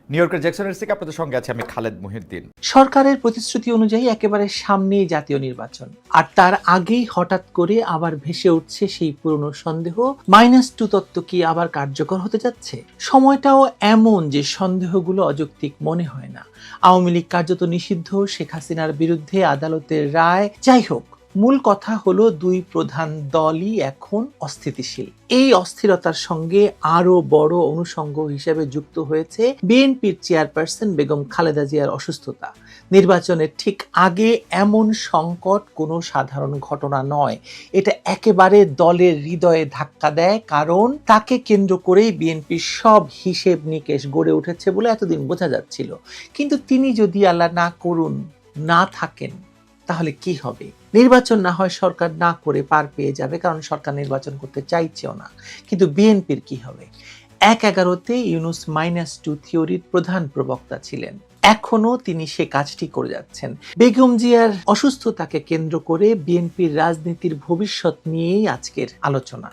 New ইয়র্কের জ্যাকসনের থেকে আপনাদের সঙ্গে আছে আমি খালেদ মুহিউদ্দিন। সরকারের প্রতিশ্রুতি অনুযায়ী একেবারে সামনেই জাতীয় নির্বাচন, আর তার আগেই হঠাৎ করে আবার ভেসে উঠছে সেই পুরনো সন্দেহ, -2 তত্ত্ব কি আবার কার্যকর হতে যাচ্ছে? সময়টাও এমন যে সন্দেহগুলো অযৌক্তিক মনে হয় না। আওয়ামী লীগ কার্যত নিষিদ্ধ, শেখ হাসিনার বিরুদ্ধে আদালতের রায়, যাই হোক, মূল কথা হলো দুই প্রধান দলই এখন অস্থিতিশীল। এই অস্থিরতার সঙ্গে আরো বড় অনুষঙ্গ হিসেবে যুক্ত হয়েছে বিএনপির চেয়ারপারসন বেগম খালেদা জিয়ার অসুস্থতা। নির্বাচনের ঠিক আগে এমন সংকট কোনো সাধারণ ঘটনা নয়, এটা একেবারে দলের হৃদয়ে ধাক্কা দেয়, কারণ তাকে কেন্দ্র করেই বিএনপির সব হিসেব নিকেশ গড়ে উঠেছে বলে এতদিন বোঝা যাচ্ছিল। কিন্তু তিনি যদি আল্লাহ না করুন না থাকেন, তাহলে কি হবে? নির্বাচন না হয় সরকার না করে পার পেয়ে যাবে, কারণ সরকার নির্বাচন করতে চাইছেও না। কিন্তু বিএনপির কি হবে? 1/11-তে ইউনূস -2 থিওরির প্রধান প্রবক্তা ছিলেন, এখনো তিনি সে কাজটি করে যাচ্ছেন। বেগম জিয়ার অসুস্থতাকে কেন্দ্র করে বিএনপির রাজনীতির ভবিষ্যৎ নিয়েই আজকের আলোচনা।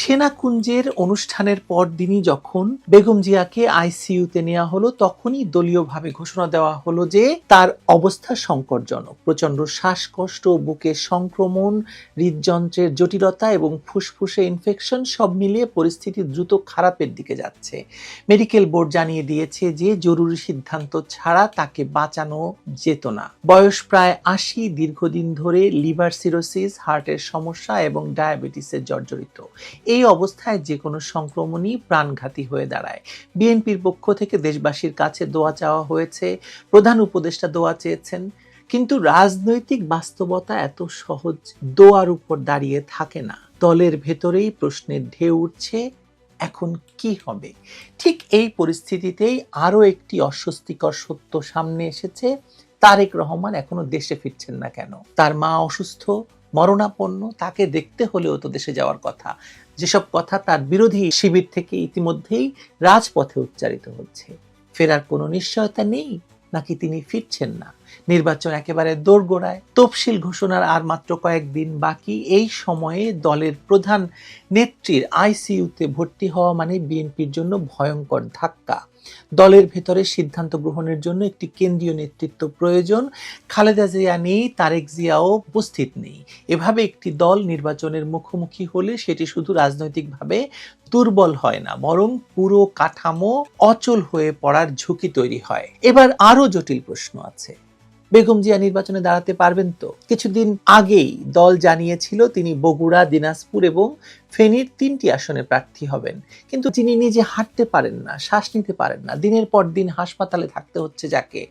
সেনাকুঞ্জের অনুষ্ঠানের পরদিনই যখন বেগম জিয়াকে আইসিইউতে নেওয়া হলো, তখনই দলীয়ভাবে ঘোষণা দেওয়া হলো যে তার অবস্থা সংকটজনক। প্রচন্ড শ্বাসকষ্ট, বুকে সংক্রমণ, হৃদযন্ত্রের জটিলতা এবং ফুসফুসে ইনফেকশন সব মিলিয়ে পরিস্থিতি দ্রুত খারাপের দিকে যাচ্ছে। মেডিকেল বোর্ড জানিয়ে দিয়েছে যে জরুরি সিদ্ধান্ত ছাড়া তাকে বাঁচানো যেত না। বয়স প্রায় 80, দীর্ঘদিন ধরে লিভার সিরোসিস, হার্টের সমস্যা এবং ডায়াবেটিসের জর্জরিত। এই অবস্থায় যে কোনো সংক্রমণই প্রাণঘাতী হয়ে দাঁড়ায়। বিএনপির পক্ষ থেকে দেশবাসীর কাছে দোয়া চাওয়া হয়েছে, প্রধান উপদেষ্টা দোয়া চেয়েছেন, কিন্তু রাজনৈতিক বাস্তবতা এত সহজ দোয়ার উপর দাঁড়িয়ে থাকে না। দলের ভেতরেই প্রশ্নের ঢেউ উঠছে, এখন কি হবে? ঠিক এই পরিস্থিতিতেই আরো একটি অস্বস্তিকর সত্য সামনে এসেছে। তারেক রহমান এখনো দেশে ফিরছেন না কেন? তার মা অসুস্থ, মরণাপন্ন, তাকে দেখতে হলেও তো দেশে যাওয়ার কথা। যেসব কথা তার বিরোধী শিবির থেকে ইতিমধ্যেই রাজপথে উচ্চারিত হচ্ছে। ফেরার কোনো নিশ্চয়তা নেই, নাকি তিনি ফিরছেন না? নির্বাচন একেবারে দোরগোড়ায়, তফসিল ঘোষণার আর মাত্র কয়েকদিন বাকি। এই সময়ে দলের প্রধান নেত্রীর আইসিইউতে ভর্তি হওয়া মানে বিএনপির জন্য ভয়ঙ্কর ধাক্কা। দলের ভেতরে সিদ্ধান্ত গ্রহণের জন্য একটি কেন্দ্রীয় নেতৃত্ব প্রয়োজন। খালেদা জিয়া নেই, তারেক জিয়াও উপস্থিত নেই। এভাবে একটি দল নির্বাচনের মুখোমুখি হলে সেটি শুধু রাজনৈতিকভাবে দুর্বল হয় না, বরং পুরো কাঠামো অচল হয়ে পড়ার ঝুঁকি তৈরি হয়। এবার আরো জটিল প্রশ্ন আছে, বেগম জিয়া নির্বাচনে দাঁড়াতে পারবেন তো? কিছুদিন আগেই দল জানিয়েছিল তিনি বগুড়া, দিনাজপুর এবং ফেনীর 3টি আসনে প্রার্থী হবেন, কিন্তু তিনি নিজে হাঁটতে পারেন না, শ্বাস নিতে পারেন না, দিনের পর দিন হাসপাতালে থাকতে হচ্ছে যাকে,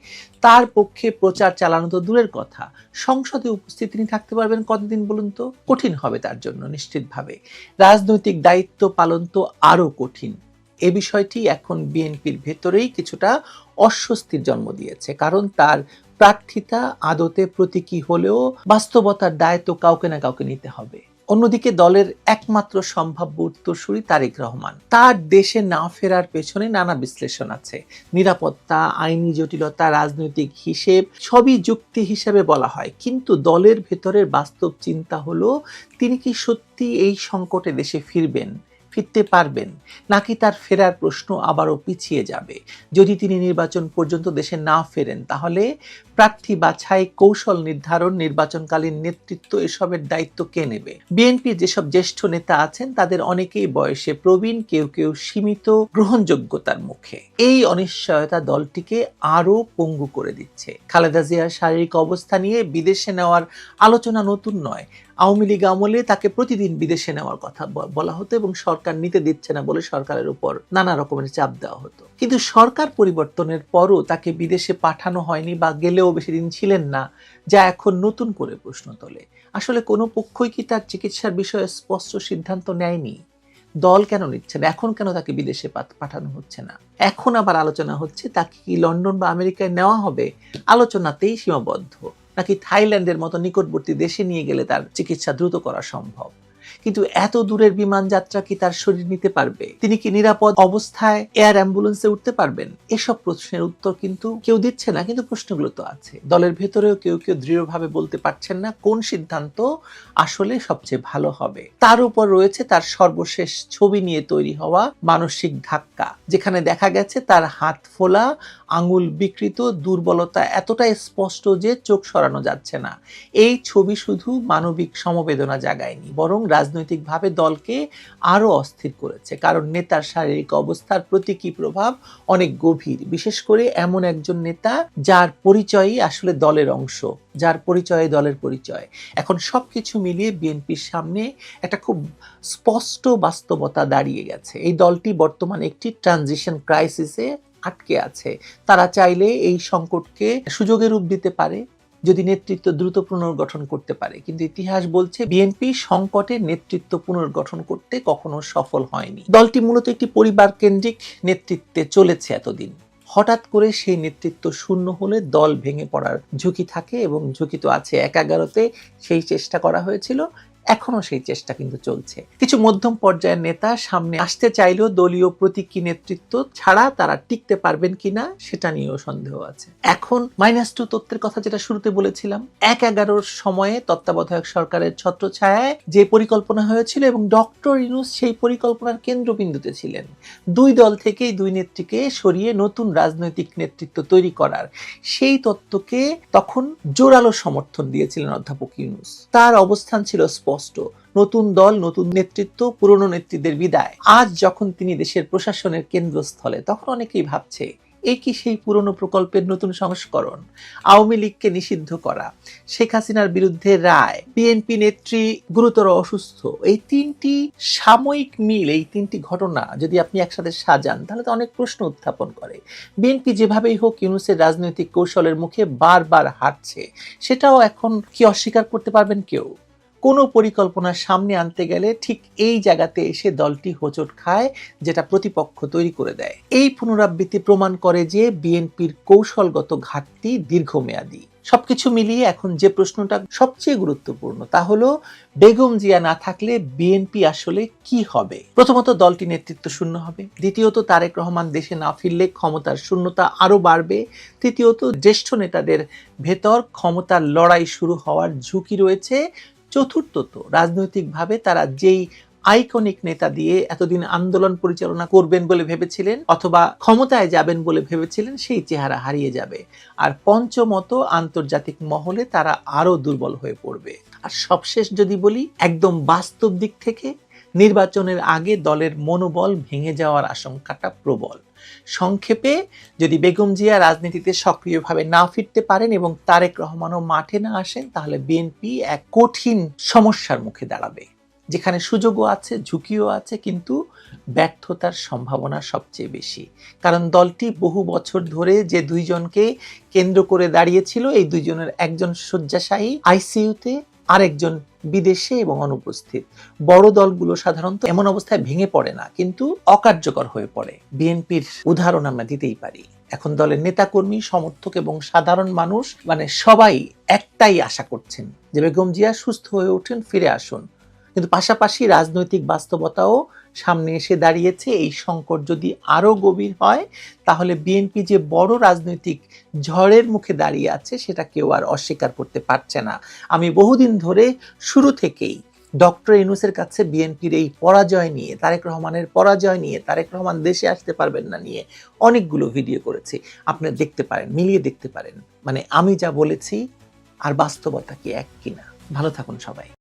তার পক্ষে প্রচার চালানো তো দূরের কথা, সংসদে উপস্থিত তিনি থাকতে পারবেন কতদিন বলুন তো? কঠিন হবে তার জন্য নিশ্চিতভাবে। রাজনৈতিক দায়িত্ব পালন তো আরো কঠিন। এ বিষয়টি এখন বিএনপির ভেতরেই কিছুটা অস্বস্তির জন্ম দিয়েছে, কারণ তার প্রার্থিতা আদতে প্রতীকী হলেও বাস্তবতার দায় তো কাউকে না কাউকে নিতে হবে। অন্যদিকে দলের একমাত্র সম্ভাব্য উত্তরসূরি তারেক রহমান। তার দেশে না ফেরার পেছনে নানা বিশ্লেষণ আছে। নিরাপত্তা, আইনি জটিলতা, রাজনৈতিক হিসেব সবই যুক্তি হিসেবে বলা হয়, কিন্তু দলের ভেতরের বাস্তব চিন্তা হলো তিনি কি সত্যি এই সংকটে দেশে ফিরতে পারবেন, নাকি তার ফেরার প্রশ্ন আবারও পিছিয়ে যাবে? যদি তিনি নির্বাচন পর্যন্ত দেশে না ফেরেন, তাহলে প্রার্থী বাছাই, কৌশল নির্ধারণ, নির্বাচনকালীন নেতৃত্ব, এসবের দায়িত্ব কে নেবে? বিএনপির যেসব জ্যেষ্ঠ নেতা আছেন তাদের অনেকেই বয়সে প্রবীণ, কেউ কেউ সীমিত গ্রহণযোগ্যতার মুখে। এই অনিশ্চয়তা দলটিকে আরো পঙ্গু করে দিচ্ছে। খালেদা জিয়ার শারীরিক অবস্থা নিয়ে বিদেশে নেওয়ার আলোচনা নতুন নয়। আওয়ামী লীগ আমলে তাকে প্রতিদিন বিদেশে নেওয়ার কথা বলা হতো এবং সরকার নিতে দিচ্ছে না বলে সরকারের উপর নানা রকমের চাপ দেওয়া হতো। কিন্তু সরকার পরিবর্তনের পরও তাকে বিদেশে পাঠানো হয়নি, বা গেলেও বেশি দিন ছিলেন না, যা এখন নতুন করে প্রশ্ন তোলে। আসলে কোনো পক্ষই কি তার চিকিৎসার বিষয়ে স্পষ্ট সিদ্ধান্ত নেয়নি? দল কেন নিচ্ছে না? এখন কেন তাকে বিদেশে পাঠানো হচ্ছে না? এখন আবার আলোচনা হচ্ছে তাকে কি লন্ডন বা আমেরিকায় নেওয়া হবে, আলোচনাতেই সীমাবদ্ধ, নাকি থাইল্যান্ডের মতো নিকটবর্তী দেশে নিয়ে গেলে তার চিকিৎসা দ্রুত করা সম্ভব? কিন্তু এত দূরের বিমান যাত্রা কি তার শরীর নিতে পারবে? তিনি কি নিরাপদ অবস্থায় এয়ার অ্যাম্বুলেন্সে উঠতে পারবেন? এসব প্রশ্নের উত্তর কিন্তু কেউ দিচ্ছে না, কিন্তু প্রশ্নগুলো তো আছে। দলের ভেতরেও কেউ কেউ দৃঢ়ভাবে বলতে পারছেন না কোন সিদ্ধান্ত আসলে সবচেয়ে ভালো হবে। তার উপর রয়েছে তার সর্বশেষ ছবি নিয়ে তৈরি হওয়া মানসিক ধাক্কা, যেখানে দেখা গেছে তার হাত ফোলা, আঙুল বিকৃত, দুর্বলতা এতটাই স্পষ্ট যে চোখ সরানো যাচ্ছে না। এই ছবি শুধু মানবিক সমবেদনা জাগায়নি, বরং রাজনৈতিকভাবে দলকে আরো অস্থির করেছে। কারণ নেতার শারীরিক অবস্থার প্রতীকী প্রভাব অনেক গভীর, বিশেষ করে এমন একজন নেতা যার পরিচয়ই আসলে দলের অংশ, যার পরিচয়ে দলের পরিচয়। এখন সবকিছু মিলিয়ে বিএনপির সামনে একটা খুব স্পষ্ট বাস্তবতা দাঁড়িয়ে গেছে। এই দলটি বর্তমানে একটি ট্রানজিশন ক্রাইসিসে আটকে আছে। তারা চাইলে এই সংকটকে সুযোগে রূপ দিতে পারে যদি নেতৃত্ব দ্রুত পুনর্গঠন করতে পারে, কিন্তু ইতিহাস বলছে বিএনপি সংকটে নেতৃত্ব পুনর্গঠন করতে কখনো সফল হয়নি। দলটি মূলত একটি পরিবার কেন্দ্রিক নেতৃত্বে চলেছে এতদিন। হঠাৎ করে সেই নেতৃত্ব শূন্য হলে দল ভেঙে পড়ার ঝুঁকি থাকে, এবং ঝুঁকি তো আছে। ১/১১-তে সেই চেষ্টা করা হয়েছিল, এখনো সেই চেষ্টা কিন্তু চলছে। কিছু মধ্যম পর্যায়ের নেতা সামনে আসতে চাইলেও দলীয় প্রতীকী নেতৃত্ব ছাড়া তারা টিকতে পারবেন কিনা সেটা নিয়েও সন্দেহ আছে। এখন -2 তত্ত্বের কথা যেটা শুরুতে বলেছিলাম, ১/১১-র সময়ে তত্ত্বাবধায়ক সরকারের ছত্রছায়ায় যে পরিকল্পনা হয়েছিল এবং ডক্টর ইউনূস সেই পরিকল্পনার কেন্দ্রবিন্দুতে ছিলেন, দুই দল থেকেই দুই নেত্রীকে সরিয়ে নতুন রাজনৈতিক নেতৃত্ব তৈরি করার সেই তত্ত্বকে তখন জোরালো সমর্থন দিয়েছিলেন অধ্যাপক ইউনূস। তার অবস্থান ছিল স্পষ্ট, নতুন দল, নতুন নেতৃত্ব, পুরনো নেতৃত্বের বিদায়। আজ যখন তিনি দেশের প্রশাসনের কেন্দ্রস্থলে, তখন অনেকেই ভাবছে এই কি সেই পুরনো প্রকল্পের নতুন সংস্করণ? আওয়ামী লীগকে নিষিদ্ধ করা, শেখ হাসিনার বিরুদ্ধে রায়, বিএনপি নেত্রী গুরুতর অসুস্থ, এই তিনটি সাময়িক মিল, এই তিনটি ঘটনা যদি আপনি একসাথে সাজান তাহলে তো অনেক প্রশ্ন উত্থাপন করে। বিএনপি যেভাবেই হোক ইউনূসের রাজনৈতিক কৌশলের মুখে বারবার হারছে, সেটাও এখন কি অস্বীকার করতে পারবেন কেউ? কোনো পরিকল্পনা সামনে আনতে গেলে ঠিক এই জায়গাতে এসে দলটি হোঁচট খায়, যেটা প্রতিপক্ষ তৈরি করে দেয়। এই পুনরাবৃত্তি প্রমাণ করে যে বিএনপির কৌশলগত ঘাটতি দীর্ঘমেয়াদী। সবকিছু মিলিয়ে এখন যে প্রশ্নটা সবচেয়ে গুরুত্বপূর্ণ তা হলো বেগম জিয়া না থাকলে বিএনপি আসলে কি হবে? প্রথমত, দলটি নেতৃত্ব শূন্য হবে। দ্বিতীয়ত, তারেক রহমান দেশে না ফিরলে ক্ষমতার শূন্যতা আরো বাড়বে। তৃতীয়ত, জ্যেষ্ঠ নেতাদের ভেতর ক্ষমতার লড়াই শুরু হওয়ার ঝুঁকি রয়েছে। চতুর্থত, রাজনৈতিকভাবে তারা যেই আইকনিক নেতা দিয়ে এতদিন আন্দোলন পরিচালনা করবেন বলে ভেবেছিলেন অথবা ক্ষমতায় যাবেন বলে ভেবেছিলেন, সেই চেহারা হারিয়ে যাবে। আর পঞ্চমত, আন্তর্জাতিক মহলে তারা আরো দুর্বল হয়ে পড়বে। আর সবশেষ যদি বলি, একদম বাস্তব দিক থেকে নির্বাচনের আগে দলের মনোবল ভেঙে যাওয়ার আশঙ্কাটা প্রবল। সংক্ষেপে, যদি বেগম জিয়া রাজনীতিতে সক্রিয়ভাবে না ফিরতে পারেন এবং তারেক রহমানও মাঠে না আসেন, তাহলে বিএনপি এক কঠিন সমস্যার মুখে দাঁড়াবে, যেখানে সুযোগও আছে, ঝুঁকিও আছে, কিন্তু ব্যর্থতার সম্ভাবনা সবচেয়ে বেশি। কারণ দলটি বহু বছর ধরে যে দুইজনকে কেন্দ্র করে দাঁড়িয়েছিল, এই দুইজনের একজন শয্যাশায়ী আইসিইউতে, আরেকজন বিদেশে এবং অনুপস্থিত। বড় দলগুলো সাধারণত এমন অবস্থায় ভেঙে পড়ে না, কিন্তু অকার্যকর হয়ে পড়ে। বিএনপির উদাহরণ আমরা দিতেই পারি। এখন দলের নেতাকর্মী, সমর্থক এবং সাধারণ মানুষ সবাই একটাই আশা করছেন যে বেগম জিয়া সুস্থ হয়ে ওঠেন, ফিরে আসুন। কিন্তু পাশাপাশি রাজনৈতিক বাস্তবতাও সামনে এসে দাঁড়িয়েছে। এই সংকট যদি আরো গভীর হয়, তাহলে বিএনপি যে বড় রাজনৈতিক ঝড়ের মুখে দাঁড়িয়ে আছে সেটা কেউ আর অস্বীকার করতে পারছে না। আমি বহুদিন ধরে শুরু থেকেই ডক্টর ইউনূসের কাছে বিএনপির এই পরাজয় নিয়ে, তারেক রহমানের পরাজয় নিয়ে, তারেক রহমান দেশে আসতে পারবেন না নিয়ে অনেকগুলো ভিডিও করেছি। আপনারা দেখতে পারেন, মিলিয়ে দেখতে পারেন। আমি যা বলেছি আর বাস্তবতা কি এক কিনা। ভালো থাকুন সবাই।